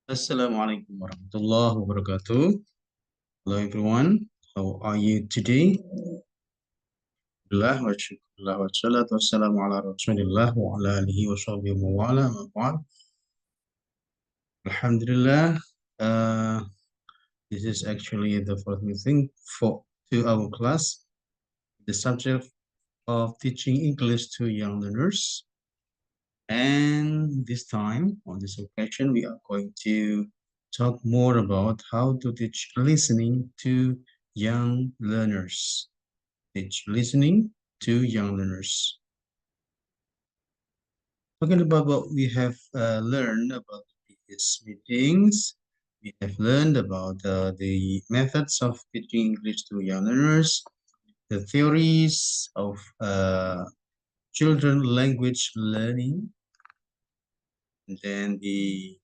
Assalamualaikum warahmatullahi wabarakatuh. Hello everyone, how are you today? Alhamdulillah wa syukurillah wa salatu wassalamu ala rasulillah wa ala alihi wa sahbihi wa wala ma ba'd. Alhamdulillah, uh, this is actually the fourth meeting for to our class. The subject of teaching English to young learners. And this time, on this occasion, we are going to talk more about how to teach listening to young learners. Teach listening to young learners. Talking about what we have learned about the previous meetings, we have learned about the methods of teaching English to young learners, the theories of children language learning, and then the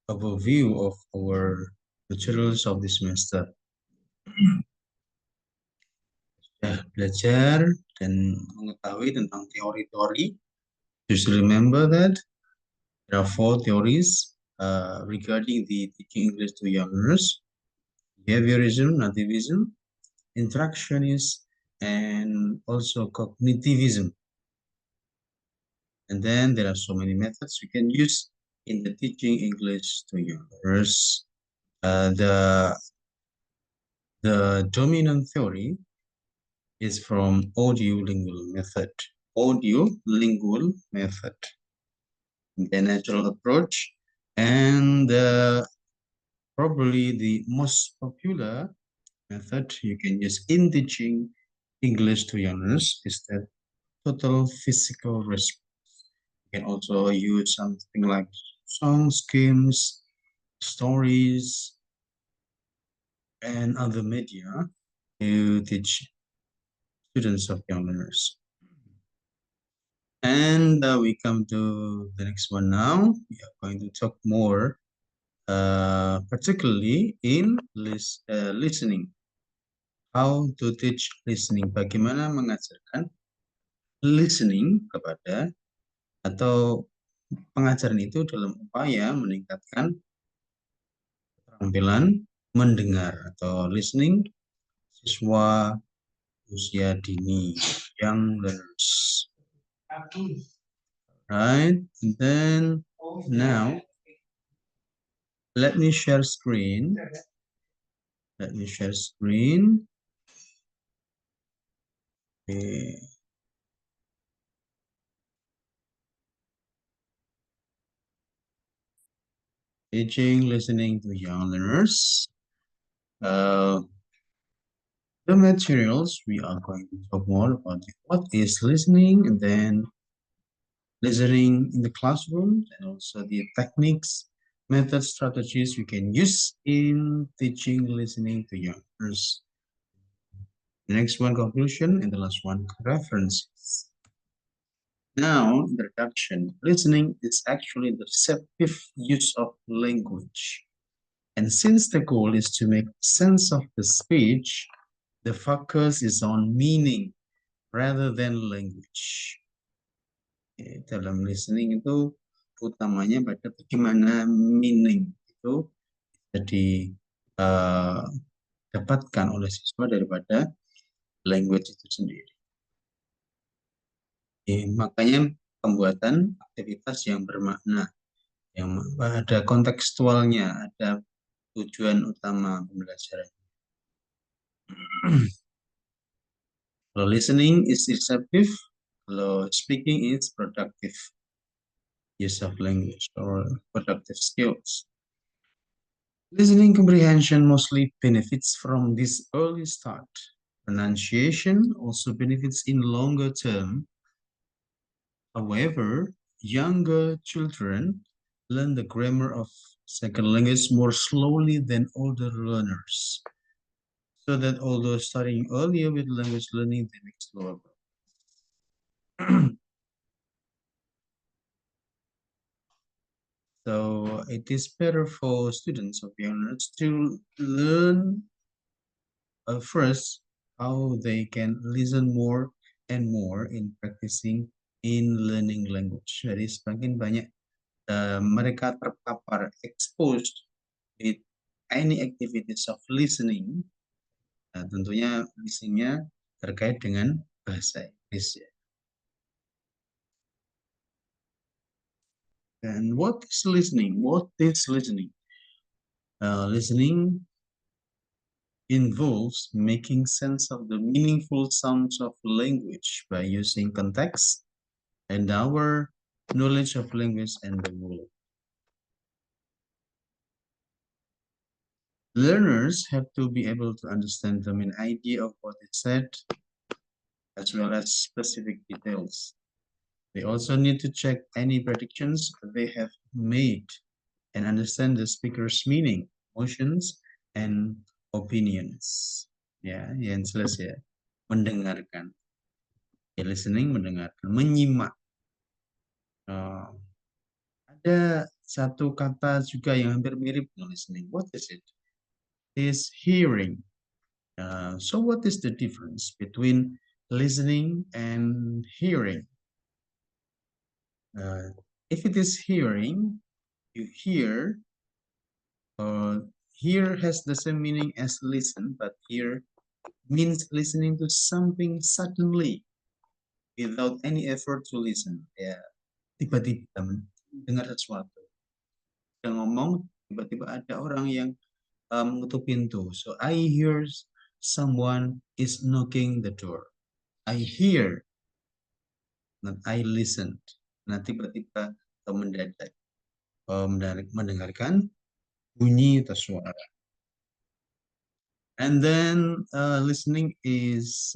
overview of our materials of this semester. Sudah belajar dan mengetahui tentang teori-teori. Just remember that there are four theories regarding the teaching English to young learners: behaviorism, nativism, interactionism, and also cognitivism. And then there are so many methods we can use in the teaching English to young learners. The dominant theory is from audio-lingual method. Audio-lingual method, the natural approach, and probably the most popular method you can use in teaching English to young learners is the total physical response. You can also use something like songs, games, stories, and other media to teach students of young learners. And we come to the next one now. We are going to talk more, particularly in listening. How to teach listening. Bagaimana mengajarkan listening kepada atau pengajaran itu dalam upaya meningkatkan keterampilan mendengar atau listening siswa usia dini, young learners. Right, and then now let me share screen. Let me share screen. Okay. Teaching, listening to young learners. The materials we are going to talk more about what is listening, and then listening in the classroom, and also the techniques, methods, strategies we can use in teaching listening to young learners. The next one, conclusion, and the last one, references. Now, introduction. Listening is actually the receptive use of language. And since the goal is to make sense of the speech, the focus is on meaning rather than language. Dalam listening itu utamanya pada bagaimana meaning itu bisa didapatkan oleh siswa daripada language itu sendiri. Makanya pembuatan aktivitas yang bermakna, yang ada kontekstualnya, ada tujuan utama pembelajaran. Kalau listening is receptive, kalau speaking is productive use of language or productive skills. Listening comprehension mostly benefits from this early start. Pronunciation also benefits in longer term. However, younger children learn the grammar of second language more slowly than older learners. So that although starting earlier with language learning, they make slower progress. So it is better for students of young learners to learn first how they can listen more and more in practicing in learning language. Jadi semakin banyak mereka terpapar, exposed with any activities of listening, tentunya listeningnya terkait dengan bahasa Inggris ya. And what is listening? What is listening? Listening involves making sense of the meaningful sounds of language by using context and our knowledge of language and the world. Learners have to be able to understand the main idea of what is said, as well as specific details. They also need to check any predictions they have made and understand the speaker's meaning, emotions, and opinions. Ya, yang jelas ya. Mendengarkan. Ya, listening, mendengarkan. Menyimak. Ada satu kata juga yang hampir mirip dengan listening. What is it? Is hearing. So what is the difference between listening and hearing? If it is hearing, you hear. Hear has the same meaning as listen, but hear means listening to something suddenly without any effort to listen. Ya, tiba-tiba dengar sesuatu. Kita ngomong, tiba-tiba ada orang yang mengetuk pintu. So I hear someone is knocking the door. I hear, not I listened. Nah, tiba-tiba mendadak mendengarkan bunyi atau suara. And then listening is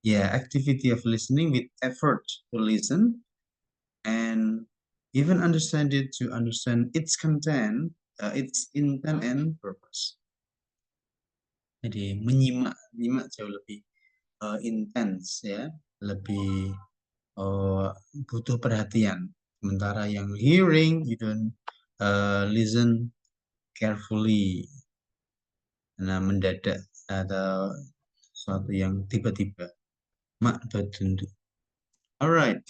activity of listening with effort to listen and even understand it, to understand its content, its intent and purpose. Jadi menyimak jauh lebih intens ya, lebih butuh perhatian. Sementara yang hearing, you don't listen carefully, nah mendadak atau sesuatu yang tiba-tiba. Mak tunduk. Alright,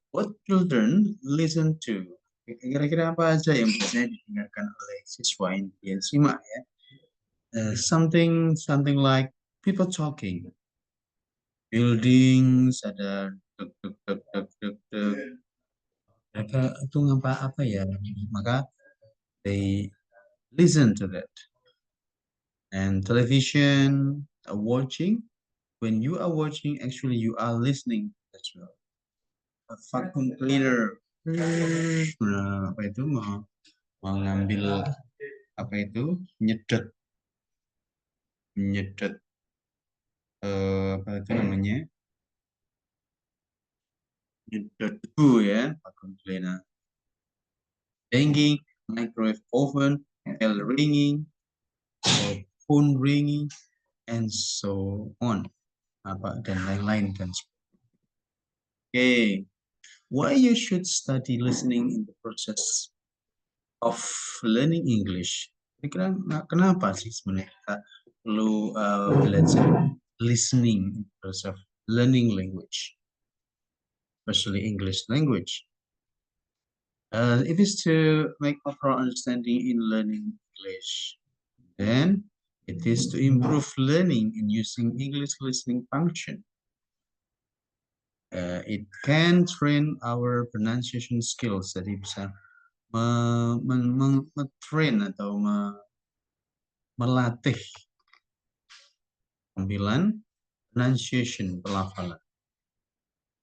what children listen to? Kira-kira apa aja yang biasanya didengarkan oleh siswa ini? Ya, simak ya. Something like people talking, buildings, ada deg deg deg deg deg deg. Mereka itu apa ya? Maka they listen to that. And television, watching. When you are watching, actually you are listening as well. A vacuum cleaner. Nah, apa itu mengambil apa itu nyedot apa itu namanya nyedot debu ya, vacuum cleaner. Banging, microwave oven, bell ringing, phone ringing, and so on. Apa dan lain-lain dan okay. Why you should study listening in the process of learning English? Kira-kira kenapa sih sebenarnya kita perlu belajar listening in the process of learning language, especially English language? It is to make overall understanding in learning English. Then it is to improve learning in using English listening function. It can train our pronunciation skills. Jadi bisa train atau melatih tampilan pronunciation, pelafalan.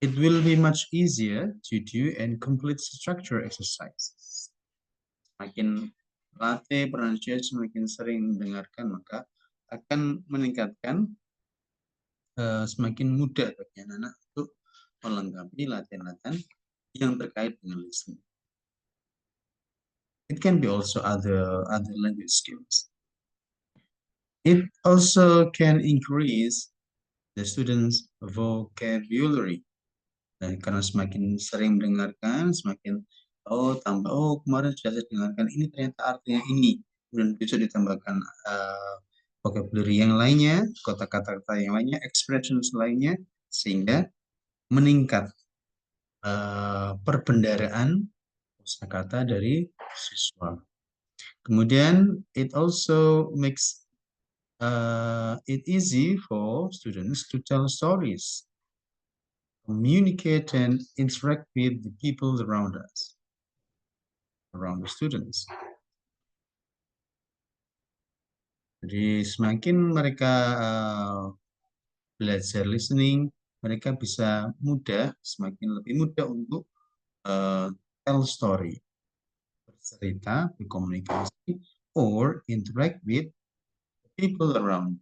It will be much easier to do and complete structure exercises. Semakin latih pronunciation, semakin sering mendengarkan, maka akan meningkatkan semakin mudah bagi anak-anak untuk melengkapi latihan-latihan yang terkait dengan listening. It can be also other language skills. It also can increase the students' vocabulary. Dan karena semakin sering mendengarkan, semakin kemarin sudah saya dengarkan ini ternyata artinya ini. Kemudian bisa ditambahkan vocabulary yang lainnya, kata-kata yang lainnya, expressions lainnya, sehingga meningkat perbendaharaan kosakata dari siswa. Kemudian it also makes it easy for students to tell stories, communicate and interact with the people around us, around the students. Jadi semakin mereka belajar listening, mereka bisa semakin lebih mudah untuk tell story, bercerita, berkomunikasi, or interact with people around.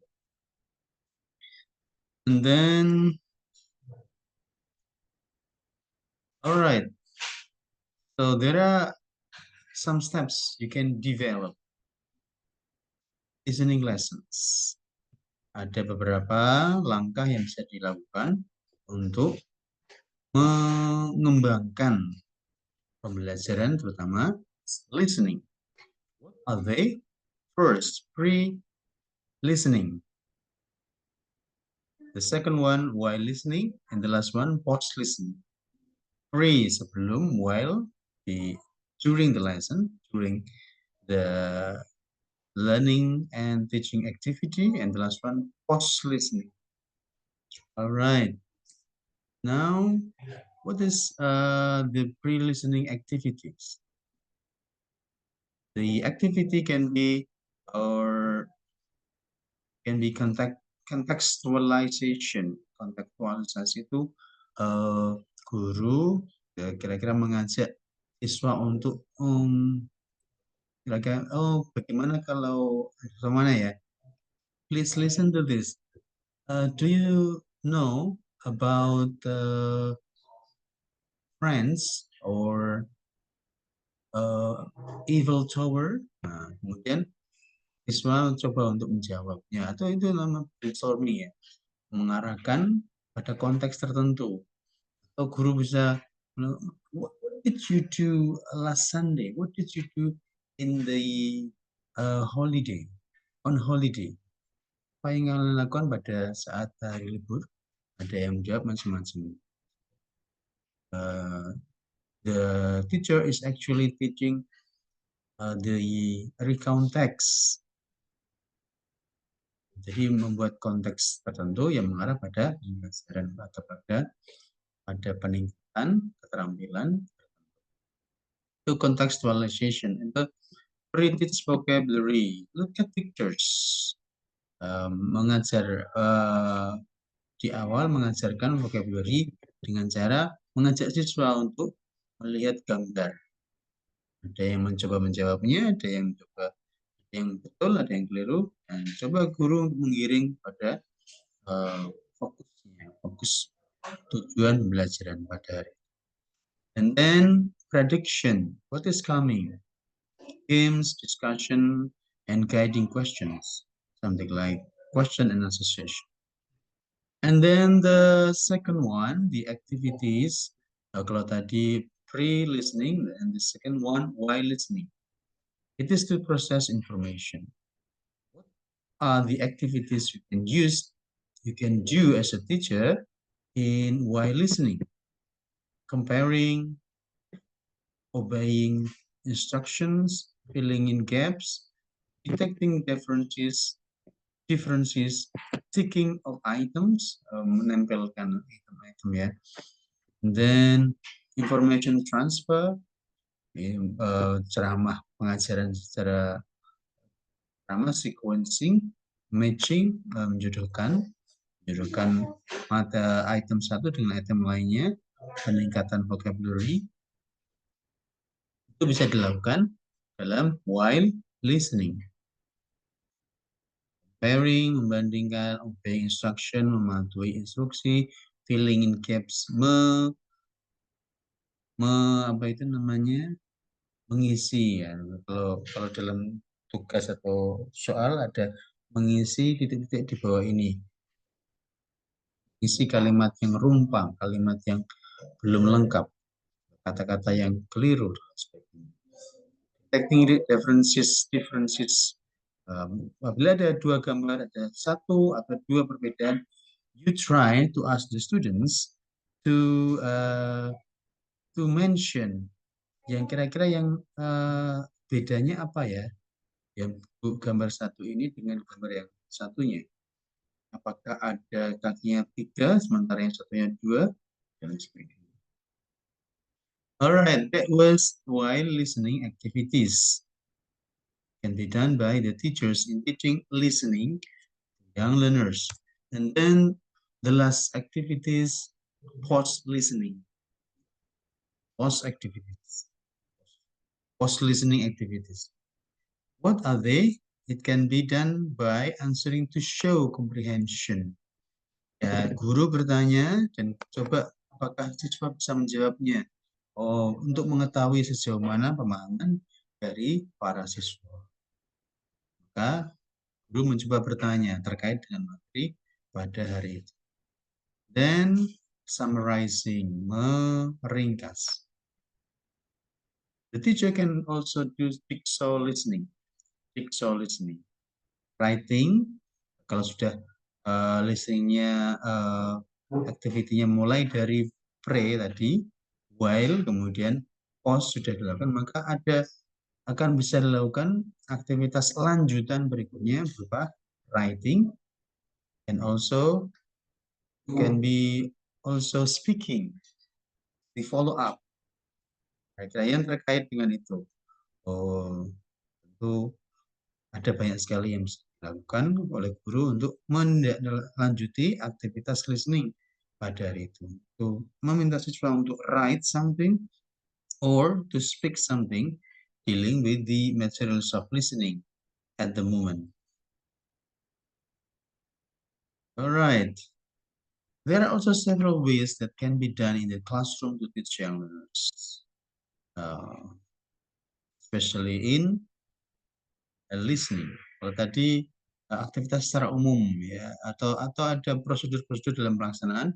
And then, all right, so there are some steps you can develop listening lessons. Ada beberapa langkah yang bisa dilakukan untuk mengembangkan pembelajaran, terutama listening. What are they? First, pre-listening. The second one, while listening, and the last one, post-listening. Pre sebelum, while during the lesson, during the learning and teaching activity, and the last one, post-listening. All right. Now, what is the pre-listening activities? The activity can be or can be contextualization. Kontekstualisasi itu guru kira-kira mengajak siswa untuk kira-kira bagaimana kalau mana ya? Please listen to this. Do you know about Friends or Evil Tower? Nah, kemudian siswa coba untuk menjawabnya atau itu nama brainstorming ya, mengarahkan pada konteks tertentu. Atau guru bisa what did you do last Sunday? What did you do in the holiday? On holiday? Apa yang kalian lakukan pada saat hari libur? Ada yang menjawab macam-macam. The teacher is actually teaching the recount text. Jadi membuat konteks tertentu yang mengarah pada pembelajaran atau pada peningkatan keterampilan. To contextualization, itu pre-teach vocabulary. Look at pictures. Mengajar di awal mengajarkan vocabulary dengan cara mengajak siswa untuk melihat gambar. Ada yang mencoba menjawabnya, ada yang mencoba yang betul, ada yang keliru, dan coba guru menggiring pada fokusnya, fokus tujuan pembelajaran pada hari. And then prediction, what is coming? Games, discussion, and guiding questions, something like question and answer session. And then the second one, the activities, kalau tadi pre-listening, and the second one, while listening. It is to process information. What are the activities you can do as a teacher while listening? Comparing, obeying instructions, filling in gaps, detecting differences, ticking of items, menempelkan item-item ya. And then information transfer, ceramah pengajaran secara ceramah, sequencing, matching, menjodohkan mata item satu dengan item lainnya, peningkatan vocabulary. Itu bisa dilakukan dalam while listening. Pairing, membandingkan, obey instruction, mematuhi instruksi, filling in gaps, apa itu namanya, mengisi ya. Kalau dalam tugas atau soal ada mengisi titik-titik di bawah ini. Isi kalimat yang rumpang, kalimat yang belum lengkap, kata-kata yang keliru dan sebagainya. Detecting differences. Apabila ada dua gambar, ada satu atau dua perbedaan, you try to ask the students to to mention. Yang kira-kira yang bedanya apa ya? Yang gambar satu ini dengan gambar yang satunya. Apakah ada kakinya 3, sementara yang satunya 2, dan sebagainya. Alright, that was while listening activities. Can be done by the teachers in teaching listening to young learners. And then the last activities, post listening. Post activities. Post listening activities. What are they? It can be done by answering to show comprehension. Ya, guru bertanya dan coba apakah siswa bisa menjawabnya. Oh, untuk mengetahui sejauh mana pemahaman dari para siswa. Maka guru mencoba bertanya terkait dengan materi pada hari itu. Then summarizing, meringkas. The teacher can also do jigsaw listening. Jigsaw listening. Writing, kalau sudah listeningnya, aktivitinya mulai dari pre tadi, while, kemudian post sudah dilakukan, maka akan bisa dilakukan aktivitas lanjutan berikutnya berupa writing, and also can be also speaking, di follow up. Yang terkait dengan itu. Oh, tentu ada banyak sekali yang bisa dilakukan oleh guru untuk menindaklanjuti aktivitas listening pada hari itu. Untuk meminta siswa untuk write something or to speak something dealing with the materials of listening at the moment. All right. There are also several ways that can be done in the classroom to teach young learners, especially in listening. Kalau tadi aktivitas secara umum ya, atau ada prosedur-prosedur dalam pelaksanaan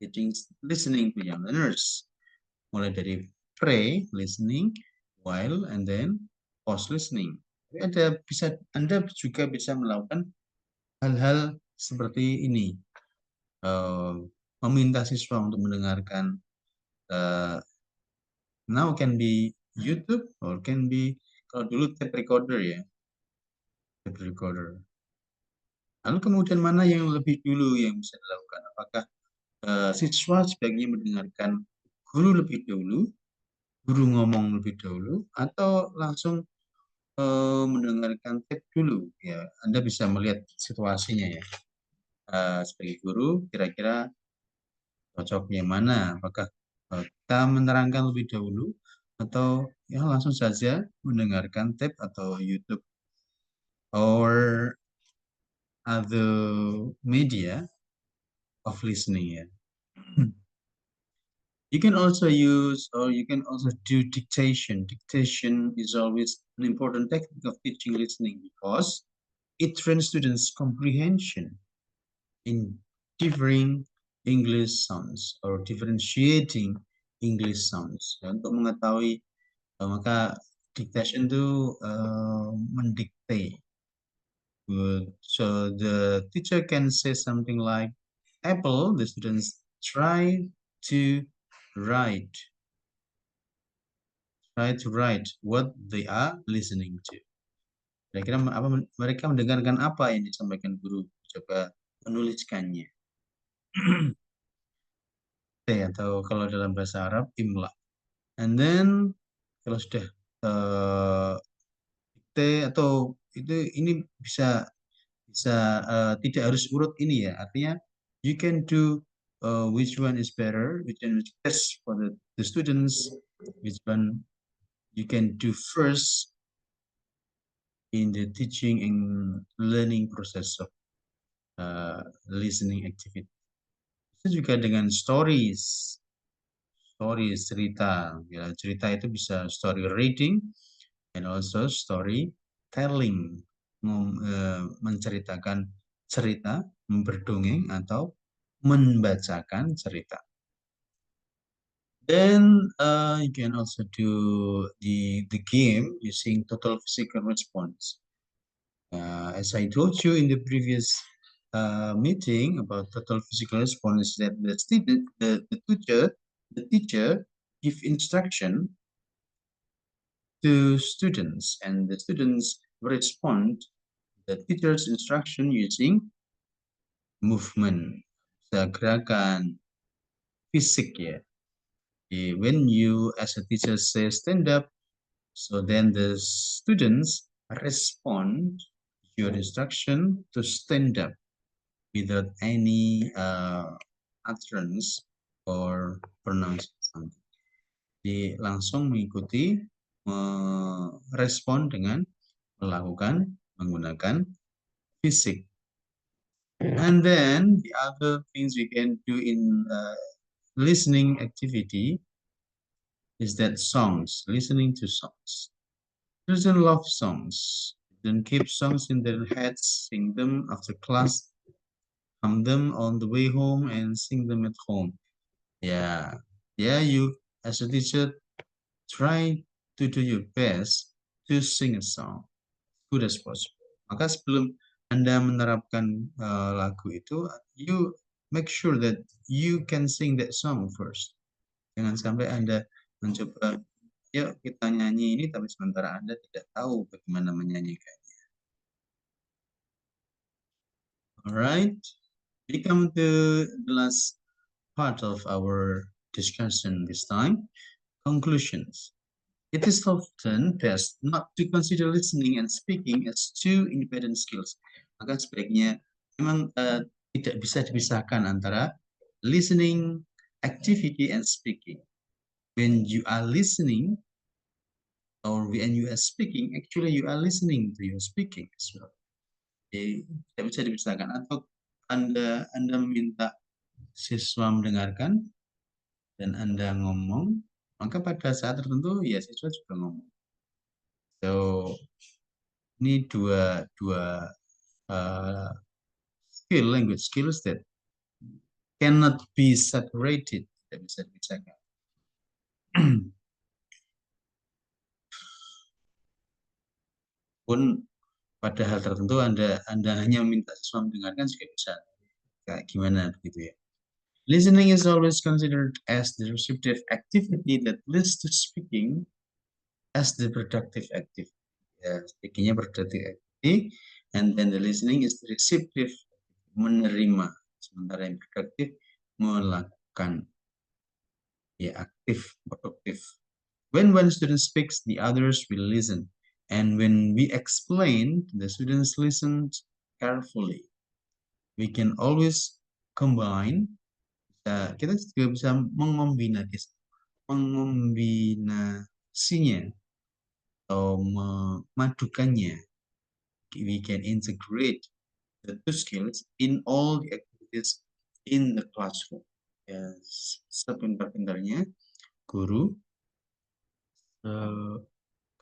teaching listening to young learners, mulai dari pre listening, while, and then post listening. Anda juga bisa melakukan hal-hal seperti ini, meminta siswa untuk mendengarkan. Now can be YouTube or can be, kalau dulu tape recorder ya, tape recorder. Lalu kemudian mana yang lebih dulu yang bisa dilakukan? Apakah siswa sebaiknya mendengarkan guru lebih dahulu, guru ngomong lebih dahulu, atau langsung mendengarkan tape dulu? Ya, Anda bisa melihat situasinya ya. Sebagai guru, kira-kira cocoknya mana? Apakah kita menerangkan lebih dahulu, atau ya langsung saja mendengarkan tape atau YouTube or other media of listening ya. You can also use, or you can also do dictation. Dictation is always an important technique of teaching listening because it trains students' comprehension in differing English sounds or differentiating English sounds. Dan untuk mengetahui, maka dictation itu mendikte. Good. So the teacher can say something like, Apple, the students try to write what they are listening to. Kira-kira mereka mendengarkan apa yang disampaikan guru? Coba menuliskannya. Atau kalau dalam bahasa Arab, imla. And then kalau sudah atau ini bisa tidak harus urut ini ya. Artinya you can do which one is better, which one is best for the students, which one you can do first in the teaching and learning process of listening activity. Itu juga dengan stories, cerita. Ya, cerita itu bisa story reading and also story telling, menceritakan cerita, berdongeng atau membacakan cerita. Then you can also do the game using total physical response. As I told you in the previous meeting about total physical response, that the teacher give instruction to students, and the students respond the teacher's instruction using movement, gerakan fisik ya. When you as a teacher say stand up, so then the students respond your instruction to stand up without any utterance or pronunciation. Jadi langsung mengikuti, merespon dengan menggunakan fisik. And then the other things we can do in listening activity is that listening to songs. Children love songs. Then keep songs in their heads, sing them after class, hum them on the way home, and sing them at home. Yeah, you as a teacher try to do your best to sing a song good as possible. Maka sebelum Anda menerapkan lagu itu, you make sure that you can sing that song first. Jangan sampai Anda mencoba, yuk kita nyanyi ini, tapi sementara Anda tidak tahu bagaimana menyanyikannya. Alright, we come to the last part of our discussion this time, conclusions. It is often best not to consider listening and speaking as two independent skills. Maka sebaiknya memang tidak bisa dipisahkan antara listening activity and speaking. When you are listening or when you are speaking, actually you are listening to your speaking as well. Jadi tidak bisa dipisahkan. Atau Anda meminta siswa mendengarkan dan Anda ngomong, maka pada saat tertentu ya siswa juga ngomong. So ini dua language skills that cannot be separated, tidak bisa dipisahkan. Pun pada hal tertentu Anda hanya meminta siswa mendengarkan juga bisa. Kayak gimana begitu ya. Listening is always considered as the receptive activity that leads to speaking as the productive activity. Ya, speakingnya productive activity, and then the listening is the receptive, menerima, sementara yang produktif melakukan, ya aktif, produktif. When one student speaks, the others will listen, and when we explain, the students listen carefully. We can always combine. Kita juga bisa mengombinasinya atau memadukannya. We can integrate the two skills in all the activities in the classroom. Yes, sepintar-pintarnya guru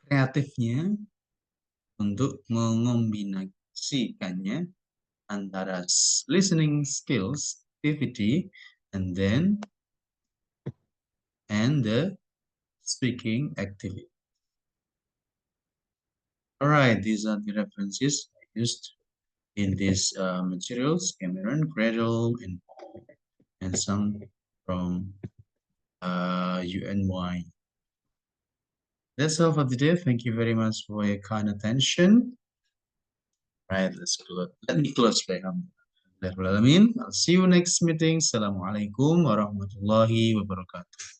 kreatifnya untuk mengombinasikannya antara listening skills activity and the speaking activity. All right, these are the references used in these materials: Cameron, Gradle, and some from UNY. That's all for today. Thank you very much for your kind attention. Right, let me close by I'll see you next meeting. Assalamualaikum warahmatullahi wabarakatuh.